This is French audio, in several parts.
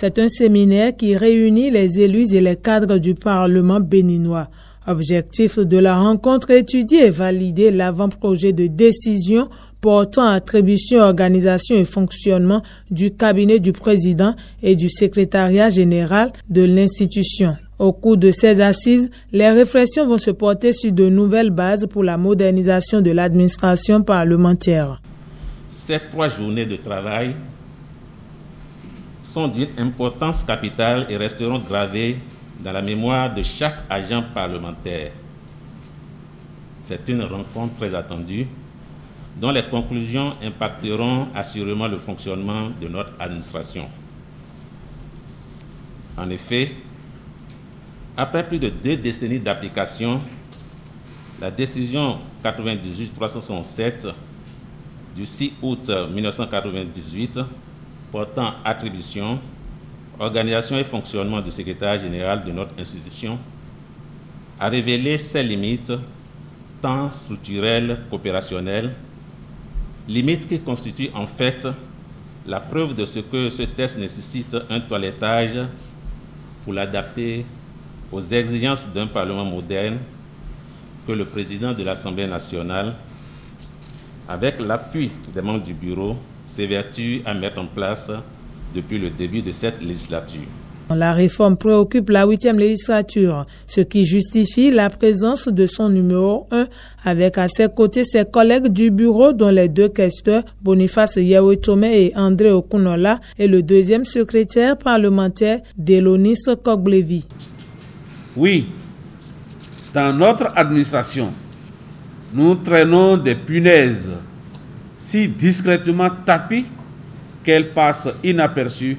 C'est un séminaire qui réunit les élus et les cadres du Parlement béninois. Objectif de la rencontre, étudier et valider l'avant-projet de décision portant attribution, organisation et fonctionnement du cabinet du président et du secrétariat général de l'institution. Au cours de ces assises, les réflexions vont se porter sur de nouvelles bases pour la modernisation de l'administration parlementaire. Ces 3 journées de travail sont d'une importance capitale et resteront gravées dans la mémoire de chaque agent parlementaire. C'est une rencontre très attendue dont les conclusions impacteront assurément le fonctionnement de notre administration. En effet, après plus de 2 décennies d'application, la décision 98-367 du 6 août 1998 portant attribution, organisation et fonctionnement du secrétaire général de notre institution a révélé ses limites tant structurelles qu'opérationnelles, limites qui constituent en fait la preuve de ce que ce texte nécessite un toilettage pour l'adapter aux exigences d'un Parlement moderne que le président de l'Assemblée nationale, avec l'appui des membres du bureau, s'évertue à mettre en place depuis le début de cette législature. La réforme préoccupe la 8e législature, ce qui justifie la présence de son numéro 1 avec à ses côtés ses collègues du bureau dont les 2 questeurs, Boniface Yewetome et André Okunola, et le 2e secrétaire parlementaire, Delonis Koglevi. Oui, dans notre administration, nous traînons des punaises si discrètement tapies qu'elles passent inaperçues,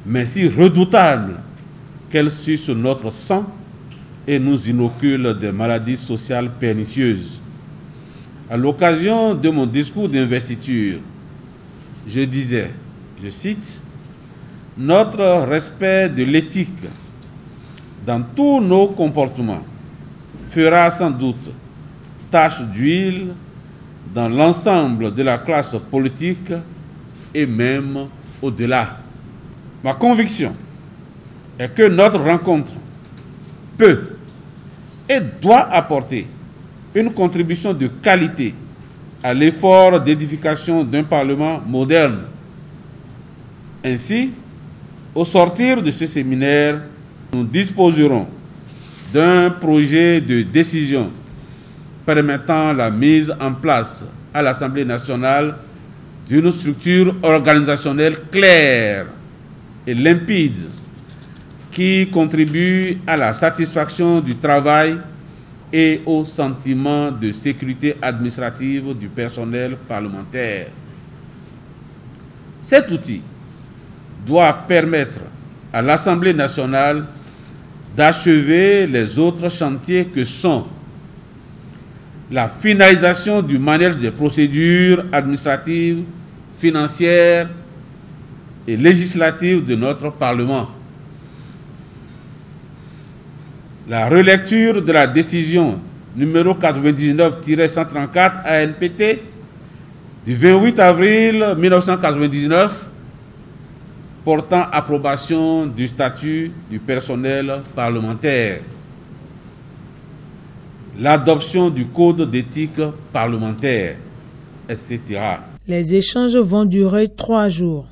mais si redoutables qu'elles sucent notre sang et nous inoculent des maladies sociales pernicieuses. À l'occasion de mon discours d'investiture, je disais, je cite, « Notre respect de l'éthique dans tous nos comportements fera sans doute tache d'huile dans l'ensemble de la classe politique et même au-delà. » Ma conviction est que notre rencontre peut et doit apporter une contribution de qualité à l'effort d'édification d'un Parlement moderne. Ainsi, au sortir de ce séminaire, nous disposerons d'un projet de décision permettant la mise en place à l'Assemblée nationale d'une structure organisationnelle claire et limpide qui contribue à la satisfaction du travail et au sentiment de sécurité administrative du personnel parlementaire. Cet outil doit permettre à l'Assemblée nationale d'achever les autres chantiers que sont la finalisation du manuel des procédures administratives, financières et législatives de notre Parlement, la relecture de la décision numéro 99-134 ANPT du 28 avril 1999 portant approbation du statut du personnel parlementaire, l'adoption du code d'éthique parlementaire, etc. Les échanges vont durer 3 jours.